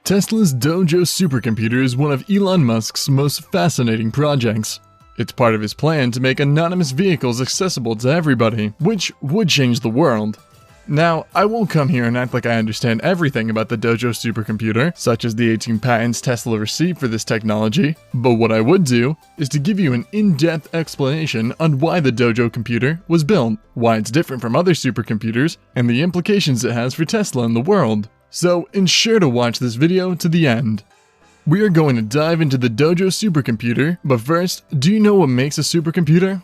Tesla's Dojo Supercomputer is one of Elon Musk's most fascinating projects. It's part of his plan to make autonomous vehicles accessible to everybody, which would change the world. Now, I won't come here and act like I understand everything about the Dojo Supercomputer, such as the 18 patents Tesla received for this technology, but what I would do is to give you an in-depth explanation on why the Dojo computer was built, why it's different from other supercomputers, and the implications it has for Tesla and the world. So ensure to watch this video to the end. We are going to dive into the Dojo Supercomputer, but first, do you know what makes a supercomputer?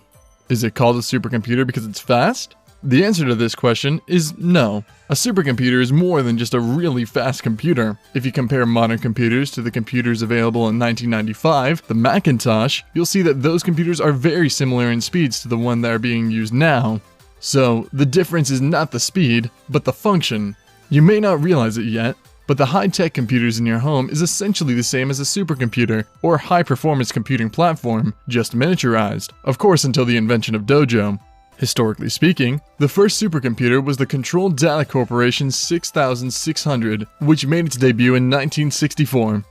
Is it called a supercomputer because it's fast? The answer to this question is no. A supercomputer is more than just a really fast computer. If you compare modern computers to the computers available in 1995, the Macintosh, you'll see that those computers are very similar in speeds to the one that are being used now. So, the difference is not the speed, but the function. You may not realize it yet, but the high-tech computers in your home is essentially the same as a supercomputer or high-performance computing platform, just miniaturized, of course until the invention of Dojo. Historically speaking, the first supercomputer was the Controlled Data Corporation's 6600, which made its debut in 1964.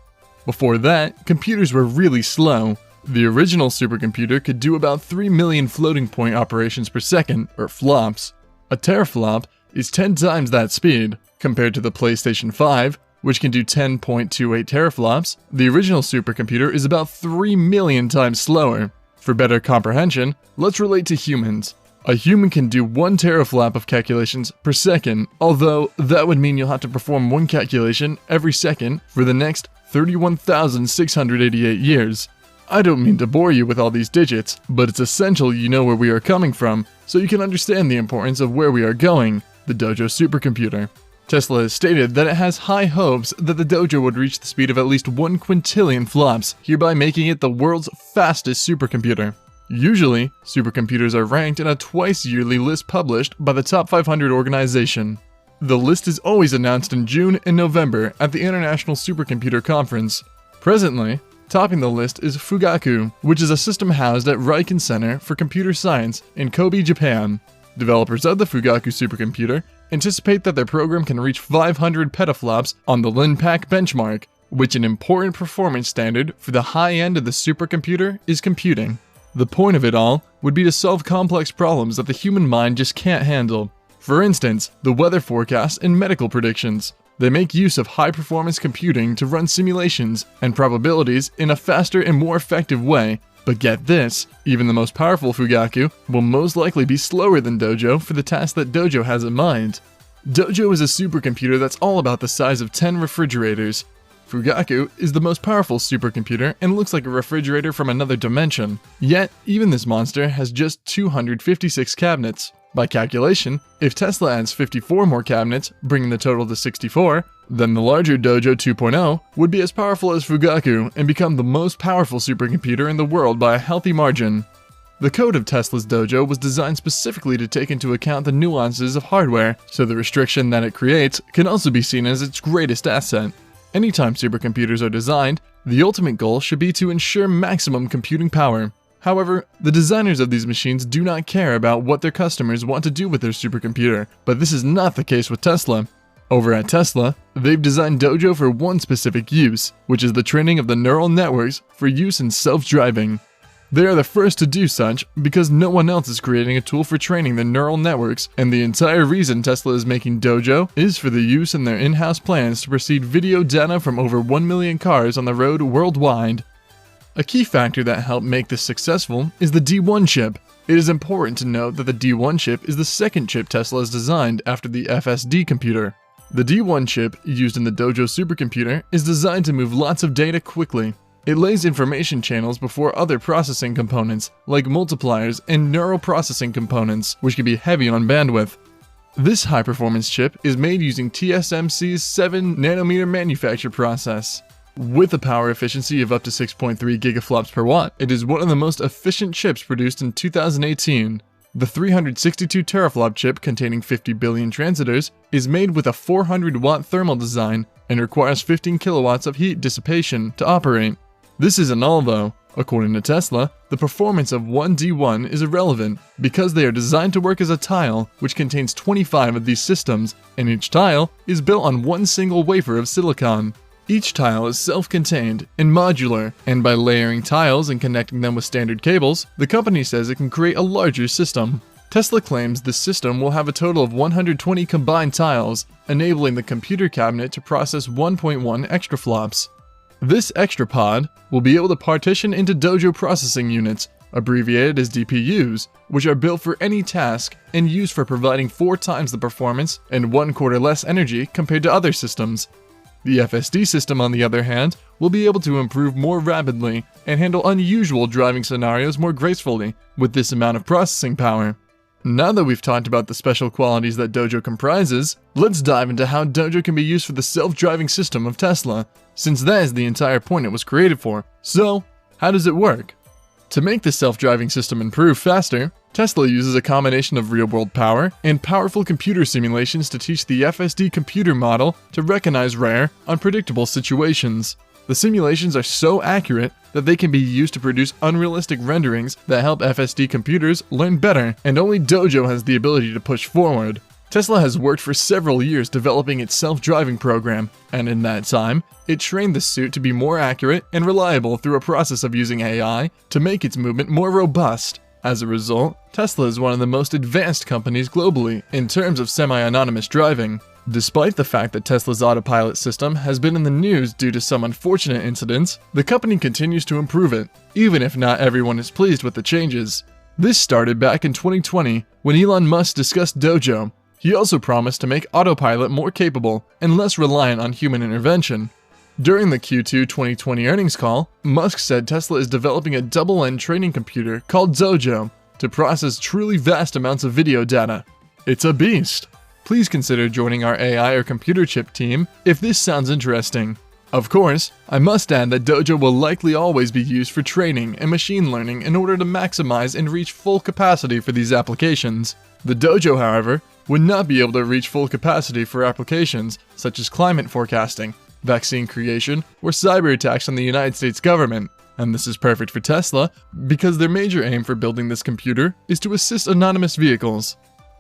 Before that, computers were really slow. The original supercomputer could do about 3 million floating point operations per second, or flops. A teraflop is 10 times that speed. Compared to the PlayStation 5, which can do 10.28 teraflops, the original supercomputer is about 3 million times slower. For better comprehension, let's relate to humans. A human can do 1 teraflop of calculations per second, although that would mean you'll have to perform one calculation every second for the next 31,688 years. I don't mean to bore you with all these digits, but it's essential you know where we are coming from, so you can understand the importance of where we are going, the Dojo Supercomputer. Tesla has stated that it has high hopes that the Dojo would reach the speed of at least 1 quintillion flops, hereby making it the world's fastest supercomputer. Usually, supercomputers are ranked in a twice-yearly list published by the Top 500 organization. The list is always announced in June and November at the International Supercomputer Conference. Presently, topping the list is Fugaku, which is a system housed at Raiken Center for Computer Science in Kobe, Japan. Developers of the Fugaku supercomputer anticipate that their program can reach 500 petaflops on the LinPack benchmark, which an important performance standard for the high end of the supercomputer is computing. The point of it all would be to solve complex problems that the human mind just can't handle. For instance, the weather forecasts and medical predictions. They make use of high-performance computing to run simulations and probabilities in a faster and more effective way. But get this, even the most powerful Fugaku will most likely be slower than Dojo for the task that Dojo has in mind. Dojo is a supercomputer that's all about the size of 10 refrigerators. Fugaku is the most powerful supercomputer and looks like a refrigerator from another dimension. Yet, even this monster has just 256 cabinets. By calculation, if Tesla adds 54 more cabinets, bringing the total to 64, then the larger Dojo 2.0 would be as powerful as Fugaku and become the most powerful supercomputer in the world by a healthy margin. The code of Tesla's Dojo was designed specifically to take into account the nuances of hardware, so the restriction that it creates can also be seen as its greatest asset. Anytime supercomputers are designed, the ultimate goal should be to ensure maximum computing power. However, the designers of these machines do not care about what their customers want to do with their supercomputer, but this is not the case with Tesla. Over at Tesla, they've designed Dojo for one specific use, which is the training of the neural networks for use in self-driving. They are the first to do such because no one else is creating a tool for training the neural networks, and the entire reason Tesla is making Dojo is for the use in their in-house plans to proceed video data from over 1 million cars on the road worldwide. A key factor that helped make this successful is the D1 chip. It is important to note that the D1 chip is the second chip Tesla has designed after the FSD computer. The D1 chip, used in the Dojo supercomputer, is designed to move lots of data quickly. It lays information channels before other processing components, like multipliers and neural processing components, which can be heavy on bandwidth. This high-performance chip is made using TSMC's 7nm manufacture process. With a power efficiency of up to 6.3 gigaflops per watt, it is one of the most efficient chips produced in 2018. The 362 teraflop chip, containing 50 billion transistors, is made with a 400-watt thermal design and requires 15 kilowatts of heat dissipation to operate. This isn't all though. According to Tesla, the performance of one D1 is irrelevant because they are designed to work as a tile, which contains 25 of these systems, and each tile is built on one single wafer of silicon. Each tile is self-contained and modular, and by layering tiles and connecting them with standard cables, the company says it can create a larger system. Tesla claims this system will have a total of 120 combined tiles, enabling the computer cabinet to process 1.1 extraflops. This extra pod will be able to partition into Dojo processing units, abbreviated as DPUs, which are built for any task and used for providing 4 times the performance and 1/4 less energy compared to other systems. The FSD system, on the other hand, will be able to improve more rapidly and handle unusual driving scenarios more gracefully with this amount of processing power. Now that we've talked about the special qualities that Dojo comprises, let's dive into how Dojo can be used for the self-driving system of Tesla, since that is the entire point it was created for. So, how does it work? To make the self-driving system improve faster, Tesla uses a combination of real-world power and powerful computer simulations to teach the FSD computer model to recognize rare, unpredictable situations. The simulations are so accurate that they can be used to produce unrealistic renderings that help FSD computers learn better, and only Dojo has the ability to push forward. Tesla has worked for several years developing its self-driving program, and in that time, it trained the suit to be more accurate and reliable through a process of using AI to make its movement more robust. As a result, Tesla is one of the most advanced companies globally in terms of semi-autonomous driving. Despite the fact that Tesla's autopilot system has been in the news due to some unfortunate incidents, the company continues to improve it, even if not everyone is pleased with the changes. This started back in 2020 when Elon Musk discussed Dojo. He also promised to make autopilot more capable and less reliant on human intervention. During the Q2 2020 earnings call, Musk said Tesla is developing a double-end training computer called Dojo to process truly vast amounts of video data. It's a beast! Please consider joining our AI or computer chip team if this sounds interesting. Of course, I must add that Dojo will likely always be used for training and machine learning in order to maximize and reach full capacity for these applications. The Dojo, however, would not be able to reach full capacity for applications such as climate forecasting, vaccine creation, or cyber attacks on the United States government. And this is perfect for Tesla because their major aim for building this computer is to assist autonomous vehicles.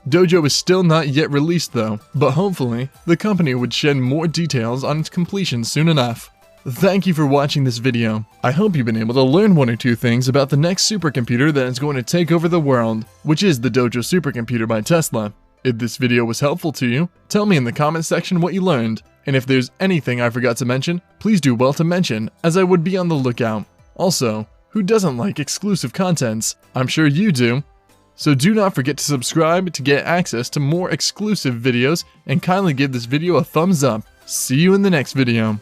Dojo is still not yet released though, but hopefully, the company would shed more details on its completion soon enough. Thank you for watching this video. I hope you've been able to learn 1 or 2 things about the next supercomputer that is going to take over the world, which is the Dojo Supercomputer by Tesla. If this video was helpful to you, tell me in the comment section what you learned, and if there's anything I forgot to mention, please do well to mention, as I would be on the lookout. Also, who doesn't like exclusive contents? I'm sure you do. So do not forget to subscribe to get access to more exclusive videos, and kindly give this video a thumbs up. See you in the next video.